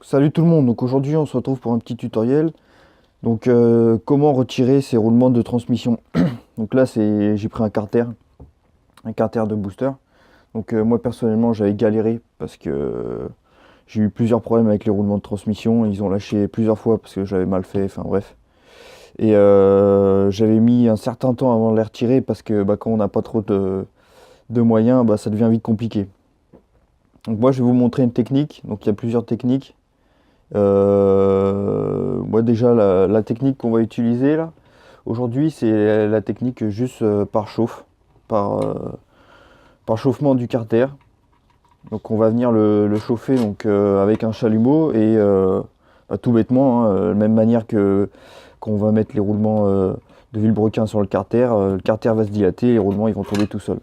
Salut tout le monde, donc aujourd'hui on se retrouve pour un petit tutoriel. Donc comment retirer ces roulements de transmission. Donc là j'ai pris un carter de booster. Donc moi personnellement j'avais galéré parce que j'ai eu plusieurs problèmes avec les roulements de transmission. Ils ont lâché plusieurs fois parce que j'avais mal fait, enfin bref. Et j'avais mis un certain temps avant de les retirer parce que quand on n'a pas trop de moyens, ça devient vite compliqué. Donc moi je vais vous montrer une technique, donc il y a plusieurs techniques. Moi déjà la technique qu'on va utiliser là aujourd'hui c'est la technique juste par chauffe, par, euh, par chauffement du carter. Donc on va venir le chauffer donc, avec un chalumeau et tout bêtement, hein, de même manière que qu'on va mettre les roulements de vilebrequin sur le carter va se dilater et les roulements ils vont tomber tout seuls.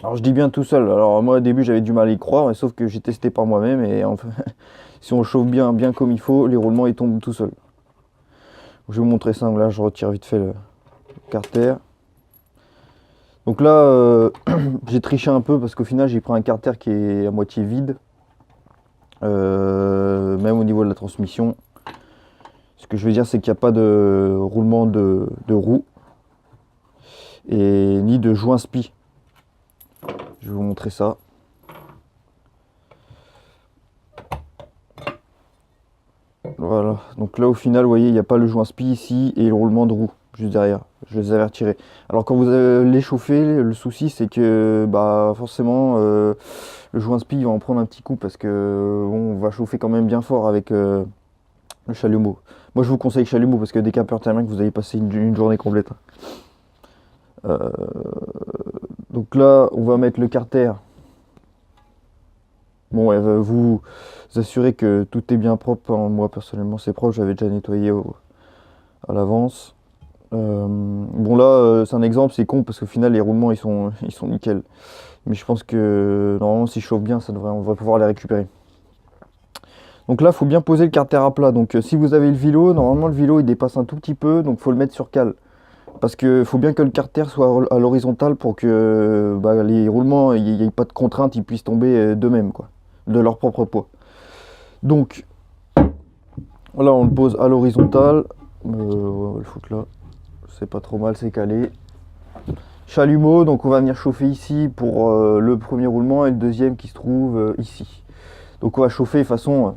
Alors je dis bien tout seul, alors moi au début j'avais du mal à y croire, sauf que j'ai testé par moi-même et enfin, si on chauffe bien comme il faut, les roulements ils tombent tout seuls. Je vais vous montrer ça, donc là je retire vite fait le carter. Donc là j'ai triché un peu parce qu'au final j'ai pris un carter qui est à moitié vide, même au niveau de la transmission. Ce que je veux dire c'est qu'il n'y a pas de roulement de roue et ni de joint spi. Je vais vous montrer ça. Voilà, donc là au final vous voyez il n'y a pas le joint spi ici et le roulement de roue juste derrière, je les avais retirés. Alors quand vous les chauffez, le souci c'est que forcément le joint spi il va en prendre un petit coup parce que on va chauffer quand même bien fort avec le chalumeau. Moi je vous conseille chalumeau parce que des capeurs thermiques vous allez passer une journée complète. Euh, donc là on va mettre le carter. Bon, ouais, vous assurez que tout est bien propre, hein. Moi personnellement c'est propre, j'avais déjà nettoyé à l'avance. Bon là c'est un exemple, c'est con parce qu'au final les roulements ils sont nickel. Mais je pense que normalement si je chauffe bien on va pouvoir les récupérer. Donc là il faut bien poser le carter à plat. Donc si vous avez le vilo, normalement le vilo il dépasse un tout petit peu, donc il faut le mettre sur cale. Parce que faut bien que le carter soit à l'horizontale pour que les roulements, il n'y ait pas de contrainte, ils puissent tomber d'eux-mêmes, quoi, de leur propre poids. Donc là on le pose à l'horizontale. On va le foutre là. C'est pas trop mal, c'est calé. Chalumeau, donc on va venir chauffer ici pour le premier roulement et le deuxième qui se trouve ici. Donc on va chauffer de façon,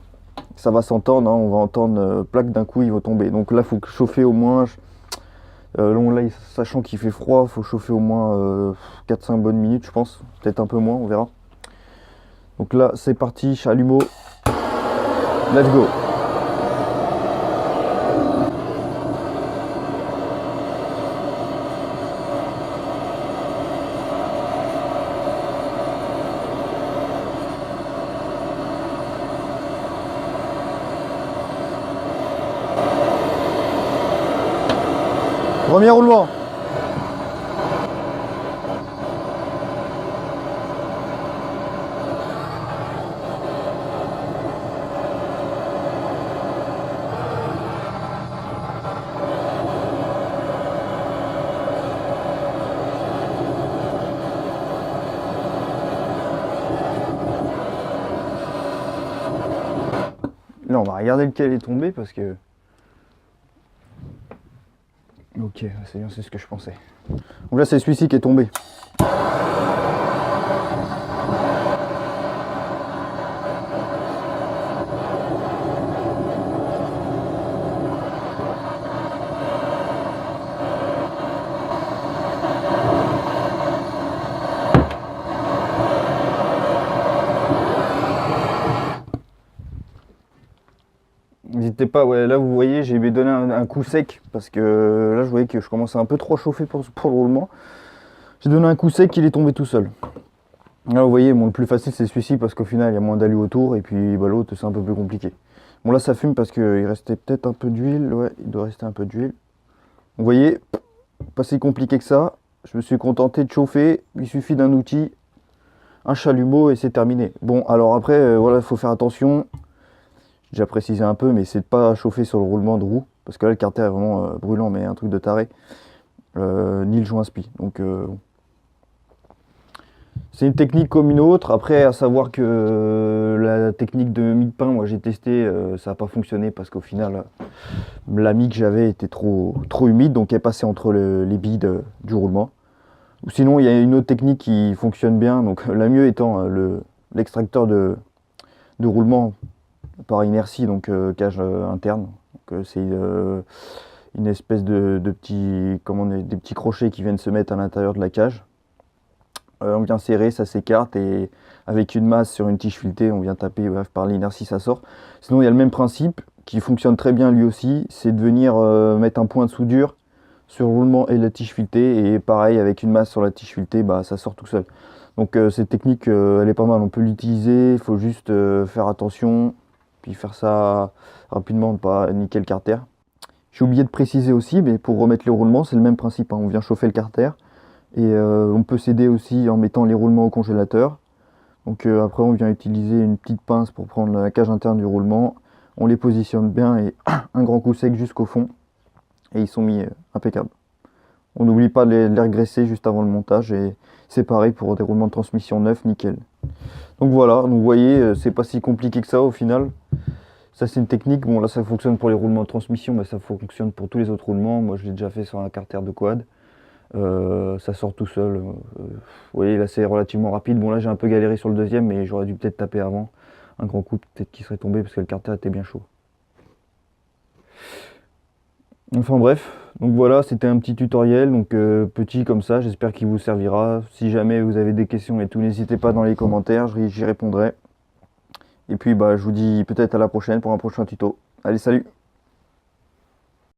ça va s'entendre, hein, on va entendre plaque d'un coup il va tomber. Donc là il faut chauffer au moins, là, sachant qu'il fait froid, il faut chauffer au moins 4-5 bonnes minutes je pense, peut-être un peu moins, on verra. Donc là c'est parti, chalumeau, let's go. Premier roulement. Là on va regarder lequel est tombé parce que... Ok, c'est bien, c'est ce que je pensais. Donc là c'est celui-ci qui est tombé. N'hésitez pas, ouais, là vous voyez, j'ai donné un coup sec parce que là je voyais que je commençais un peu trop à chauffer pour le roulement. J'ai donné un coup sec, il est tombé tout seul. Là vous voyez, bon, le plus facile c'est celui-ci parce qu'au final il y a moins d'alu autour et puis l'autre c'est un peu plus compliqué. Bon là ça fume parce qu'il restait peut-être un peu d'huile, ouais, il doit rester un peu d'huile. Vous voyez, pas si compliqué que ça. Je me suis contenté de chauffer, il suffit d'un outil, un chalumeau et c'est terminé. Bon alors après, voilà, il faut faire attention. J'ai déjà précisé un peu, mais c'est de pas chauffer sur le roulement de roue, parce que là le carter est vraiment brûlant, mais un truc de taré, ni le joint spi. Donc C'est une technique comme une autre. Après, à savoir que la technique de mie de pain, moi j'ai testé, ça n'a pas fonctionné parce qu'au final, la mie que j'avais était trop humide, donc elle passait entre les billes du roulement. Ou sinon, il y a une autre technique qui fonctionne bien, donc la mieux étant l'extracteur de roulement par inertie, donc cage interne. C'est une espèce de petits, des petits crochets qui viennent se mettre à l'intérieur de la cage. On vient serrer, ça s'écarte et avec une masse sur une tige filetée, on vient taper, bref, par l'inertie ça sort. Sinon il y a le même principe qui fonctionne très bien lui aussi, c'est de venir mettre un point de soudure sur le roulement et la tige filetée et pareil avec une masse sur la tige filetée, bah, ça sort tout seul. Donc cette technique elle est pas mal, on peut l'utiliser, il faut juste faire attention, puis faire ça rapidement, ne pas niquer le carter. J'ai oublié de préciser aussi, mais pour remettre les roulements, c'est le même principe, hein. On vient chauffer le carter et on peut s'aider aussi en mettant les roulements au congélateur. Donc après on vient utiliser une petite pince pour prendre la cage interne du roulement. On les positionne bien et un grand coup sec jusqu'au fond. Et ils sont mis impeccables. On n'oublie pas de les regraisser juste avant le montage et c'est pareil pour des roulements de transmission neufs, nickel. Donc voilà, donc vous voyez, c'est pas si compliqué que ça au final. Ça c'est une technique, bon là ça fonctionne pour les roulements de transmission, mais ça fonctionne pour tous les autres roulements. Moi je l'ai déjà fait sur un carter de quad. Ça sort tout seul. Vous voyez là c'est relativement rapide. Bon là j'ai un peu galéré sur le deuxième, mais j'aurais dû peut-être taper avant. Un grand coup peut-être qu'il serait tombé parce que le carter était bien chaud. Enfin bref, donc voilà, c'était un petit tutoriel, donc petit comme ça, j'espère qu'il vous servira. Si jamais vous avez des questions et tout, n'hésitez pas dans les commentaires, j'y répondrai. Et puis bah je vous dis peut-être à la prochaine pour un prochain tuto. Allez, salut!